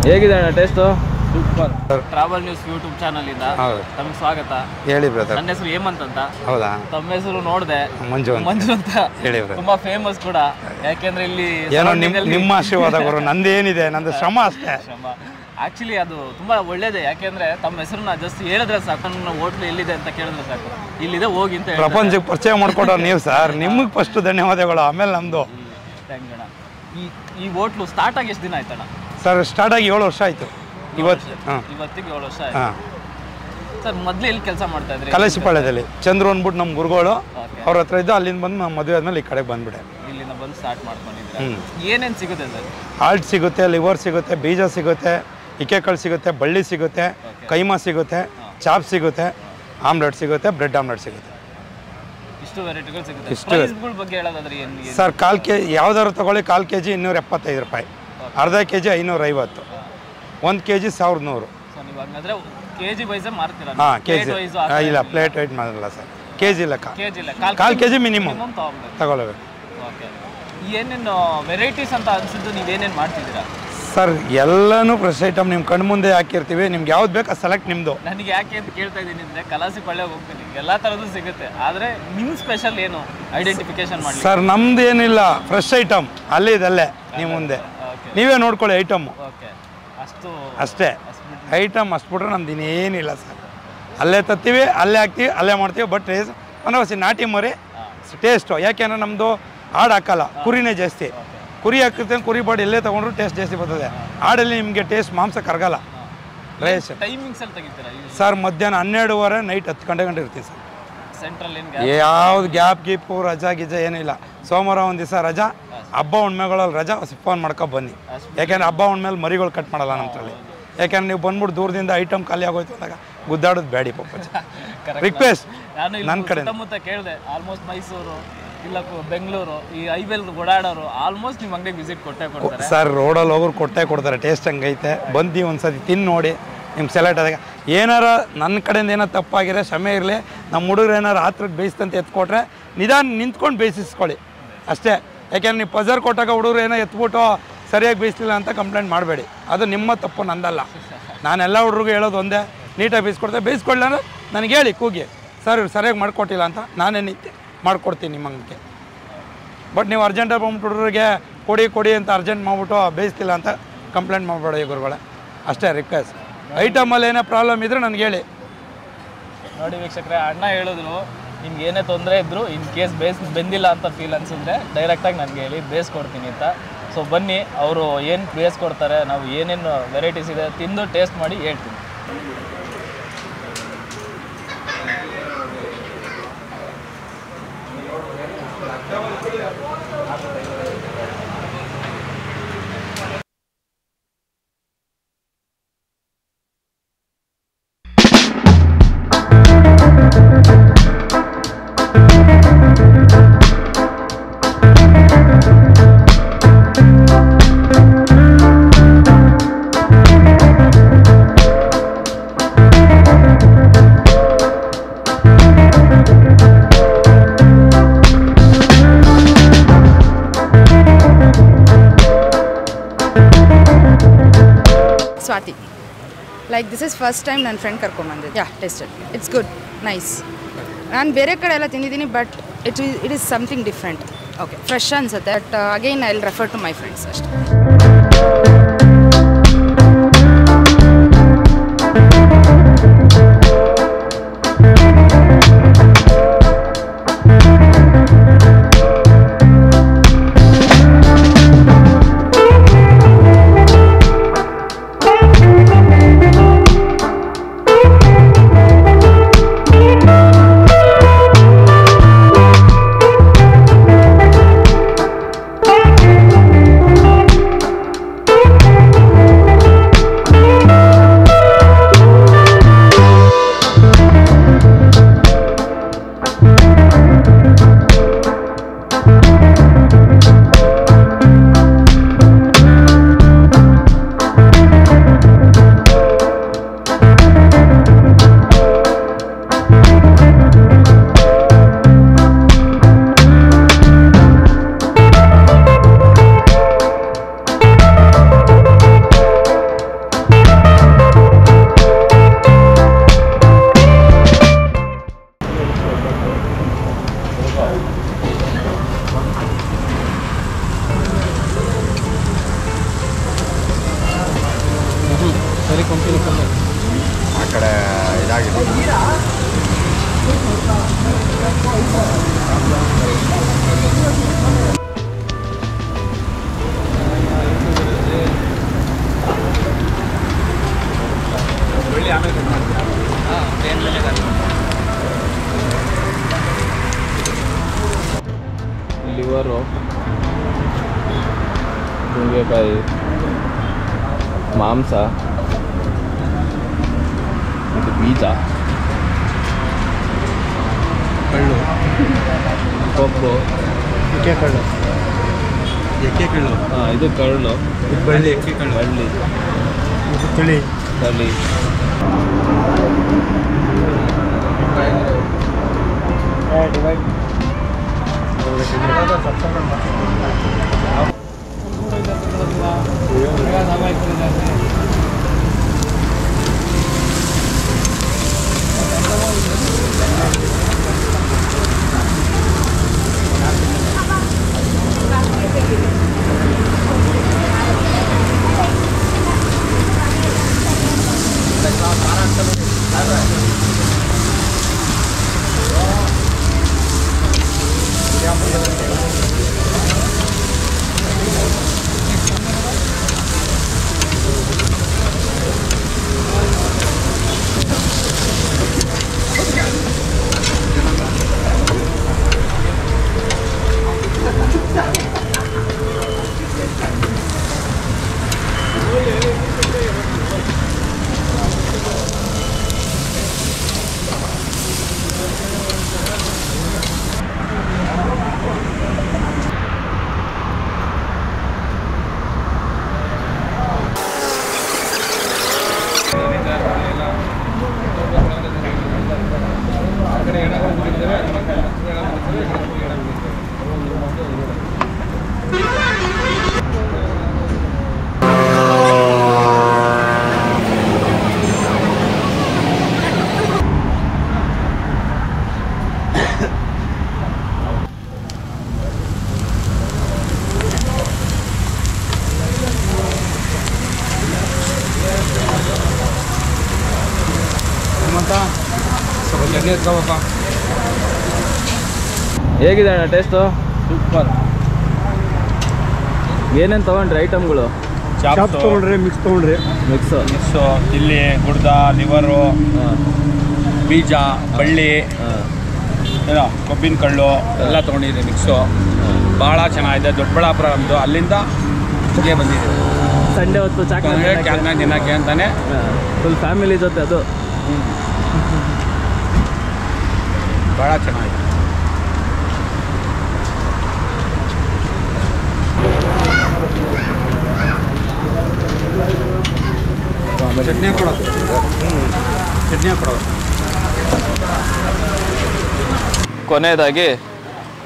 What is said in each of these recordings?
ಹೇಗಿದೆ ಅಣ್ಣ taste? Super. Travel news YouTube channel ಇಂದ ತಮಗೆ ಸ್ವಾಗತ. ಹೇಳಿ ಬ್ರದರ್. ನನ್ನ ಹೆಸರು ಹೇಮಂತ್ ಅಂತ. ಹೌದಾ? ತಮ್ಮ ಹೆಸರು ನೋಡಿದೆ ಮಂಜು ಅಂತ. ಹೇಳಿ. ತುಂಬಾ ಫೇಮಸ್ ಕೂಡ, ಯಾಕೆಂದ್ರೆ ಇಲ್ಲಿ ಏನೋ ನಿಮ್ಮ ಆಶೀರ್ವಾದ ಗುರು, ನಂದೇನಿದೆ, ನಂದು ಶ್ರಮ ಅಷ್ಟೇ. ಆಕ್ಚುಲಿ ಅದು ತುಂಬಾ ಒಳ್ಳೇದೇ, ಯಾಕೆಂದ್ರೆ ತಮ್ಮ ಹೆಸರನ್ನ ಜಸ್ಟ್ ಹೇಳಿದ್ರೆ ಸಾಕು, ನನ್ನ ಹೋಟ್ಲು ಎಲ್ಲಿದೆ ಅಂತ ಕೇಳಿದ್ರೆ ಸಾಕು, ಇಲ್ಲಿದೆ ಹೋಗಿ ಅಂತ ಪ್ರಪಂಚಕ್ಕೆ ಪರಿಚಯ ಮಾಡ್ಕೊಡೋ ನೀವು ಸರ್, ನಿಮಗೆ ಫಸ್ಟ್ ಧನ್ಯವಾದಗಳು. ಆಮೇಲೆ ನಮ್ದು ಈ ಹೋಟ್ಲು ಸ್ಟಾರ್ಟ್ ಆಗಿ ಎಷ್ಟು ದಿನ ಆಯ್ತಣ್ಣ? ಸರ್ ಸ್ಟಾರ್ಟ್ ಆಗಿ 7 ವರ್ಷ ಆಯ್ತು. ಇವತ್ತಿಗೆ 7 ವರ್ಷ ಆಯ್ತು. ಸರ್ ಮೊದಲು ಎಲ್ಲಿ ಕೆಲಸ ಮಾಡ್ತಾ ಇದ್ರಿ? ಕಲಸಿಪಾಳ್ಯದಲ್ಲಿ ಚಂದ್ರು ಅಂದ್ಬಿಟ್ಟು ನಮ್ಮ ಗುರುಗಳು ಅವ್ರ ಹತ್ರ ಇದ್ದು, ಅಲ್ಲಿಂದ ಬಂದು ನಮ್ಮ ಮದುವೆ ಆದ್ಮೇಲೆ ಈ ಕಡೆಗೆ ಬಂದ್ಬಿಟ್ಟೆ. ಇಲ್ಲಿಂದ ಬಂದು ಸ್ಟಾರ್ಟ್ ಮಾಡ್ಕೊಂಡಿದ್ರೆ ಏನೇನು ಸಿಗುತ್ತೆ ಸರ್? ಹಾಲ್ಟ್ ಸಿಗುತ್ತೆ, ಲಿವರ್ ಸಿಗುತ್ತೆ, ಬೀಜ ಸಿಗುತ್ತೆ, ಇಕೆಕಾಳು ಸಿಗುತ್ತೆ, ಬಳ್ಳಿ ಸಿಗುತ್ತೆ, ಕೈಮಾ ಸಿಗುತ್ತೆ, ಚಾಪ್ ಸಿಗುತ್ತೆ, ಆಮ್ಲೆಟ್ ಸಿಗುತ್ತೆ, ಬ್ರೆಡ್ ಆಮ್ಲೆಟ್ ಸಿಗುತ್ತೆ. ಇಷ್ಟು ವೆರೈಟಿಗಳು ಸಿಗುತ್ತೆ. ಪ್ರೈಸ್ಗಳ ಬಗ್ಗೆ ಹೇಳೋದಾದ್ರೆ ಏನು ಸರ್? 1/4 kg ಯಾವ್ದಾದ್ರು ತಗೊಳ್ಳಿ, 1/4 kg 275 ರೂಪಾಯಿ, ಅರ್ಧ kg 550, 1 kg 1100. ಹಾಗಾದ್ರೆ ಕೆಜಿ ವೈಸ್ ಮಾರ್ತೀರಾ? ಹಾಂ, ಕೆಜಿ ಇಲ್ಲ, ಪ್ಲೇಟ್ ವೈಟ್ ಮಾಡಲ್ಲ ಸರ್, ಕೆಜಿ ಲೆಕ್ಕ. 1/4 kg ಮಿನಿಮಮ್ ತಗೊಳ್ಬೇಕು. ಓಕೆ, ಏನೇನು ವೆರೈಟೀಸ್ ಅಂತ ಅನ್ಸಿದ್ದು ನೀವೇನೇನು ಮಾಡ್ತಿದ್ದೀರಾ? ಸರ್ ಎಲ್ಲನೂ ಫ್ರೆಶ್ ಐಟಮ್ ನಿಮ್ಮ ಕಣ್ಣು ಮುಂದೆ ಹಾಕಿರ್ತೀವಿ, ನಿಮ್ಗೆ ಯಾವ್ದು ಬೇಕು ಅದು ಸೆಲೆಕ್ಟ್ ನಿಮ್ಮದು. ನನಗೆ ಯಾಕೆ ಅಂತ ಕೇಳ್ತಾ ಇದ್ದೀನಿ ಅಂದರೆ, ಕಲಾಸಿಪಾಳ್ಯಕ್ಕೆ ಹೋಗ್ತೀನಿ, ಎಲ್ಲ ಥರದ್ದು ಸಿಗುತ್ತೆ, ಆದರೆ ನಿಮ್ಮ ಸ್ಪೆಷಲ್ ಏನು ಐಡೆಂಟಿಫಿಕೇಶನ್ ಮಾಡಿ? ಸರ್ ನಮ್ದು ಏನಿಲ್ಲ, ಫ್ರೆಶ್ ಐಟಮ್ ಅಲ್ಲೇ ನಿಮ್ಮ ಮುಂದೆ, ನೀವೇ ನೋಡ್ಕೊಳ್ಳಿ ಐಟಮ್. ಓಕೆ, ಅಷ್ಟೇ ಐಟಮ್ ಅಷ್ಟು ಬಿಟ್ರೆ ನಮ್ದು ಇನ್ನೇನಿಲ್ಲ ಸರ್. ಅಲ್ಲೇ ತತ್ತೀವಿ, ಅಲ್ಲೇ ಹಾಕ್ತೀವಿ, ಅಲ್ಲೇ ಮಾಡ್ತೀವಿ. ಬಟ್ ಮನವಸಿ ನಾಟಿ ಮರಿ ಟೇಸ್ಟು, ಯಾಕೆಂದ್ರೆ ನಮ್ಮದು ಆಡು ಹಾಕಲ್ಲ, ಕುರಿನೇ ಜಾಸ್ತಿ. ಕುರಿ ಹಾಕಿರ್ತೇನೆ, ಕುರಿ ಬಾಡಿ ಎಲ್ಲೇ ತೊಗೊಂಡ್ರು ಟೇಸ್ಟ್ ಜಾಸ್ತಿ ಬರ್ತದೆ. ಆಡಲ್ಲಿ ನಿಮಗೆ ಟೇಸ್ಟ್ ಮಾಂಸ ಕರಗಲ್ಲ. ರೈಸ್ ಟೈಮಿಂಗ್ಸಲ್ಲಿ ತೆಗಿತೀರಾ? ಸರ್ ಮಧ್ಯಾಹ್ನ 12:30 ನೈಟ್ 10 ಗಂಟೆ ಇರ್ತೀವಿ ಸರ್. ಸೆಂಟ್ರಲ್ ಯಾವ್ದು ಗ್ಯಾಪ್ ಗೀಪು ರಜಾ ಗಿಜಾ ಏನಿಲ್ಲ. ಸೋಮವಾರ ಒಂದು ದಿವಸ ರಜಾ, ಹಬ್ಬ ಹುಣ್ಮೆಗಳಲ್ಲಿ ರಜಾ, ಫೋನ್ ಮಾಡ್ಕೊ ಬನ್ನಿ. ಯಾಕೆಂದ್ರೆ ಹಬ್ಬ ಹುಣ್ಮೇಲೆ ಮರಿಗಳು ಕಟ್ ಮಾಡಲ್ಲ ನಮ್ಮಲ್ಲಿ. ಯಾಕೆಂದ್ರೆ ನೀವು ಬಂದ್ಬಿಟ್ಟು ದೂರದಿಂದ ಐಟಮ್ ಖಾಲಿ ಆಗೋಯ್ತು ಅಂದಾಗ ಗುದ್ದಾಡೋದು ಬೇಡಿ ಪಾಪ. ರಿಕ್ವೆಸ್ಟ್ ನನ್ನ ಕಡೆ ಸುತ್ತಮುತ್ತ ಕೇಳಿದೆ, ಆಲ್ಮೋಸ್ಟ್ ಮೈಸೂರು ಇಲ್ಲ ಬೆಂಗಳೂರು ಈ ಹೈವೇಲಿ ಓಡಾಡೋರು ಆಲ್ಮೋಸ್ಟ್ ನಿಮ್ಮ ಅಂಗಡಿಗೆ ವಿಸಿಟ್ ಕೊಡ್ತಾರೆ ಸರ್. ರೋಡಲ್ಲಿ ಹೋಗೋರು ಕೊಡ್ತಾರೆ. ಟೇಸ್ಟ್ ಹಂಗೈತೆ, ಬಂದು ಒಂದ್ಸತಿ ತಿಂದು ನೋಡಿ, ನಿಮ್ಮ ಸೆಲೆಕ್ಟ್ ಆದಾಗ ಏನಾರ ನನ್ನ ಕಡೆಯಿಂದ ಏನೋ ತಪ್ಪಾಗಿರೋ ಕ್ಷಮೆ ಇರಲಿ. ನಮ್ಮ ಹುಡುಗರು ಏನಾರು ಆತ್ರಕ್ಕೆ ಬೇಯಿಸ್ತಂತ ಎತ್ಕೊಟ್ರೆ ನಿಧಾನ ನಿಂತ್ಕೊಂಡು ಬೇಯಿಸಿಸ್ಕೊಳ್ಳಿ ಅಷ್ಟೇ. ಯಾಕೆಂದ್ರೆ ನೀವು ಪಜರ್ ಕೊಟ್ಟಾಗ ಹುಡುಗರು ಏನೋ ಎತ್ಬಿಟ್ಟು ಸರಿಯಾಗಿ ಬೇಯಿಸ್ಲಿಲ್ಲ ಅಂತ ಕಂಪ್ಲೇಂಟ್ ಮಾಡಬೇಡಿ, ಅದು ನಿಮ್ಮ ತಪ್ಪು, ನಂದಲ್ಲ. ನಾನೆಲ್ಲ ಹುಡುಗರು ಹೇಳೋದು ಒಂದೇ, ನೀಟಾಗಿ ಬೇಯಿಸ್ಕೊಳ್ಳಿ ಅಂದ್ರೆ ನನಗೆ ಹೇಳಿ ಕೂಗಿ, ಸರ್ ಇವ್ರು ಸರಿಯಾಗಿ ಮಾಡಿಕೊಟ್ಟಿಲ್ಲ ಅಂತ. ನಾನೇ ನಿಂತೆ ಮಾಡ್ಕೊಡ್ತೀನಿ ನಿಮ್ಮ ಅಂಗಕ್ಕೆ. ಬಟ್ ನೀವು ಅರ್ಜೆಂಟಾಗಿ ಬಂದ್ಬಿಟ್ಟು ಹುಡುಗರಿಗೆ ಕೊಡಿ ಅಂತ ಅರ್ಜೆಂಟ್ ಮಾಡಿಬಿಟ್ಟು ಬೇಯಿಸ್ತಿಲ್ಲ ಅಂತ ಕಂಪ್ಲೇಂಟ್ ಮಾಡಬೇಡಿ ಗುರುಗಳೇ, ಅಷ್ಟೇ ರಿಕ್ವೆಸ್ಟ್. ಐಟಮಲ್ಲಿ ಏನೇ ಪ್ರಾಬ್ಲಮ್ ಇದ್ದರೆ ನನಗೆ ಹೇಳಿ. ನೋಡಿ ವೀಕ್ಷಕರೇ, ಅಣ್ಣ ಹೇಳಿದ್ರು ನಿಮ್ಗೆ ಏನೇ ತೊಂದರೆ ಇದ್ದರೂ ಇನ್ ಕೇಸ್ ಬೆಂದಿಲ್ಲ ಅಂತ ಫೀಲ್ ಅನಿಸಿದ್ರೆ ಡೈರೆಕ್ಟಾಗಿ ನನಗೆ ಹೇಳಿ, ಬೇಯಿಸ್ಕೊಡ್ತೀನಿ ಅಂತ. ಸೊ ಬನ್ನಿ, ಅವರು ಏನು ಬೇಯಿಸ್ಕೊಡ್ತಾರೆ, ನಾವು ಏನೇನು ವೆರೈಟೀಸ್ ಇದೆ ತಿಂದು ಟೇಸ್ಟ್ ಮಾಡಿ ಹೇಳ್ತೀನಿ. Swati. Like this is first time ನನ್ನ ಫ್ರೆಂಡ್ ಕರ್ಕೊಂಬಂದಿದ್ದೆ. Yeah tasted, it's good, nice. ನಾನು ಬೇರೆ ಕಡೆ ಎಲ್ಲ ತಿಂದಿದ್ದೀನಿ, but it is something different. Okay, fresh ಅನ್ಸುತ್ತೆ. But again I will refer to my friends ಅಷ್ಟೇ. ನುಗ್ಗೆಕಾಯಿ, ಮಾಂಸ, ಇದು ಬೀಜ, ಕಳ್ಳು, ಕೊಬ್ಬು, ಎಕ್ಕೆ ಕಳ್ಳು, ಎಕ್ಕೆ ಕಳ್ಳು, ಇದು ಕಳ್ಳು, ಇದು ಬಳ್ಳಿ, ಎಕ್ಕೆ ಕಳ್ಳು, ಬಳ್ಳಿ, ಇದು ತಿಳಿ, ತಳಿ, ಹೇಗಿದೆ ಅಣ್ಣ ಟೇಸ್ಟು? ಸೂಪರ್. ಏನೇನು ತೊಗೊಂಡ್ರಿ ಐಟಮ್ಗಳು? ಚಾಪ್ ತೊಗೊಂಡ್ರಿ, ಮಿಕ್ಸ್ ತೊಗೊಂಡ್ರಿ, ಮಿಕ್ಸು, ಇಲ್ಲಿ ಗುಡ್ದ, ಲಿವರು, ಬೀಜ, ಬಳ್ಳಿ, ಏನೋ ಕೊಬ್ಬಿನ ಕಳ್ಳು ಎಲ್ಲ ತೊಗೊಂಡಿದ್ದೀವಿ ಮಿಕ್ಸು. ಭಾಳ ಚೆನ್ನಾಗಿದೆ. ದೊಡ್ಡಬಳ್ಳಾಪುರ ನಮ್ಮದು, ಅಲ್ಲಿಂದ ಇಲ್ಲಿಗೆ ಬಂದಿದ್ದೀವಿ. ಸಂಡೇ ಹೊತ್ತು ಕ್ಯಾಲ್ನ ತಿನ್ನೋಕ್ಕೆ ಅಂತಾನೆ ಫುಲ್ ಫ್ಯಾಮಿಲಿ ಜೊತೆ ಅದು ಭಾಳ ಚೆನ್ನಾಗಿದೆ. ಚಟ್ನಿ ಕೊಡೋದು, ಚಟ್ನಿ ಕೊಡೋದು. ಕೊನೆಯದಾಗಿ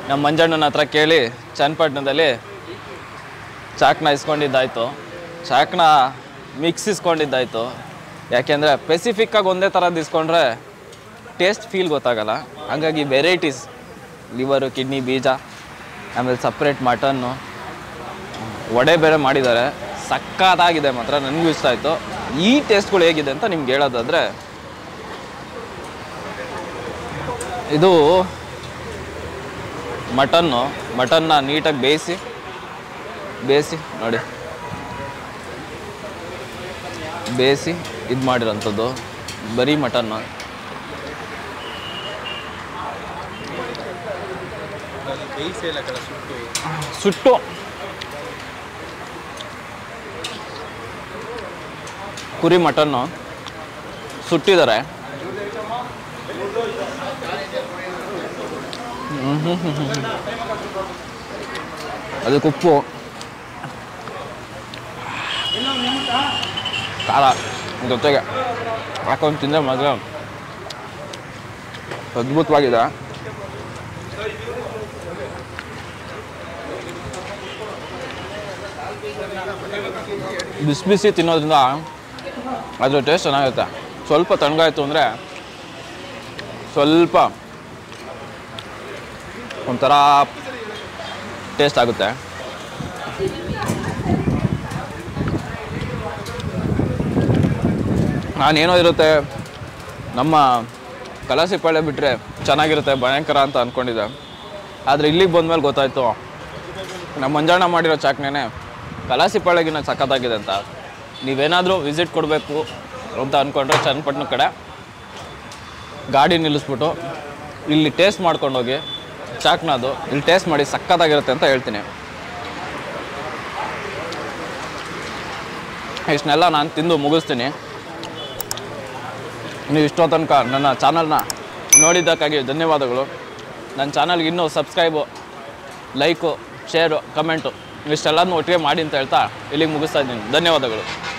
ನಮ್ಮ ಮಂಜಣ್ಣನ ಹತ್ರ ಕೇಳಿ ಚನ್ನಪಟ್ಟಣದಲ್ಲಿ ಚಾಕ್ನ ಇಸ್ಕೊಂಡಿದ್ದಾಯಿತು. ಚಾಕ್ನ ಮಿಕ್ಸ್ ಇಸ್ಕೊಂಡಿದ್ದಾಯಿತು. ಯಾಕೆಂದರೆ ಸ್ಪೆಸಿಫಿಕ್ಕಾಗಿ ಒಂದೇ ಥರದ್ದು ಇಸ್ಕೊಂಡ್ರೆ ಟೇಸ್ಟ್ ಫೀಲ್ ಗೊತ್ತಾಗಲ್ಲ. ಹಾಗಾಗಿ ವೆರೈಟೀಸ್, ಲಿವರು, ಕಿಡ್ನಿ, ಬೀಜ, ಆಮೇಲೆ ಸಪ್ರೇಟ್ ಮಟನ್ನು, ವಡೆ ಬೇರೆ ಮಾಡಿದ್ದಾರೆ. ಸಕ್ಕತ್ತಾಗಿದೆ, ಮಾತ್ರ ನನಗೂ ಇಷ್ಟ ಆಯಿತು. ಈ ಟೇಸ್ಟ್ಗಳು ಹೇಗಿದೆ ಅಂತ ನಿಮ್ಗೆ ಹೇಳೋದಾದರೆ, ಇದು ಮಟನ್ನ ನೀಟಾಗಿ ಬೇಯಿಸಿ ನೋಡಿ, ಬೇಯಿಸಿ ಇದು ಮಾಡಿರೋಂಥದ್ದು ಬರೀ ಮಟನ್ನು. ಸುಟ್ಟು ಕುರಿ ಮಟನ್ನು ಸುಟ್ಟಿದ್ದಾರೆ. ಅದಕ್ಕೆ ಉಪ್ಪು, ಖಾರ ಜೊತೆಗೆ ಹಾಕೊಂಡು ತಿಂದರೆ ಮಾತ್ರ ಅದ್ಭುತವಾಗಿದೆ. ಬಿಸಿ ಬಿಸಿ ತಿನ್ನೋದ್ರಿಂದ ಅದ್ರ ಟೇಸ್ಟ್ ಚೆನ್ನಾಗಿರುತ್ತೆ. ಸ್ವಲ್ಪ ತಣ್ಣಗಾಯ್ತು ಅಂದರೆ ಸ್ವಲ್ಪ ಒಂಥರ ಟೇಸ್ಟ್ ಆಗುತ್ತೆ. ನಾನೇನೋ ಇರುತ್ತೆ ನಮ್ಮ ಕಲಾಸಿಪಾಳ್ಯ ಬಿಟ್ಟರೆ ಚೆನ್ನಾಗಿರುತ್ತೆ ಭಯಂಕರ ಅಂತ ಅಂದ್ಕೊಂಡಿದ್ದೆ. ಆದರೆ ಇಲ್ಲಿಗೆ ಬಂದಮೇಲೆ ಗೊತ್ತಾಯಿತು ನಮ್ಮ ಮಂಜಣ್ಣ ಮಾಡಿರೋ ಚಾಕ್ನೇ ಕಲಾಸಿಪಾಳ್ಯಗಿನ ಸಖತ್ತಾಗಿದೆ ಅಂತ. ನೀವೇನಾದರೂ ವಿಸಿಟ್ ಕೊಡಬೇಕು ಅಂತ ಅಂದ್ಕೊಂಡ್ರೆ ಚನ್ನಪಟ್ಟಣ ಕಡೆ ಗಾಡಿ ನಿಲ್ಲಿಸ್ಬಿಟ್ಟು ಇಲ್ಲಿ ಟೇಸ್ಟ್ ಮಾಡ್ಕೊಂಡೋಗಿ ಚಾಕ್ನದು ಇಲ್ಲಿ ಟೇಸ್ಟ್ ಮಾಡಿ ಸಖತ್ತಾಗಿರುತ್ತೆ ಅಂತ ಹೇಳ್ತೀನಿ. ಇಷ್ಟನ್ನೆಲ್ಲ ನಾನು ತಿಂದು ಮುಗಿಸ್ತೀನಿ. ನೀವು ಇಷ್ಟೋ ತನಕ ನನ್ನ ಚಾನಲ್ನ ನೋಡಿದ್ದಕ್ಕಾಗಿ ಧನ್ಯವಾದಗಳು. ನನ್ನ ಚಾನಲ್ಗೆ ಇನ್ನೂ ಸಬ್ಸ್ಕ್ರೈಬು, ಲೈಕು, ಶೇರು, ಕಮೆಂಟು ಇಷ್ಟೆಲ್ಲನೂ ಒಟ್ಟಿಗೆ ಮಾಡಿ ಅಂತ ಹೇಳ್ತಾ ಇಲ್ಲಿಗೆ ಮುಗಿಸ್ತಾ ಇದ್ದೀನಿ. ಧನ್ಯವಾದಗಳು.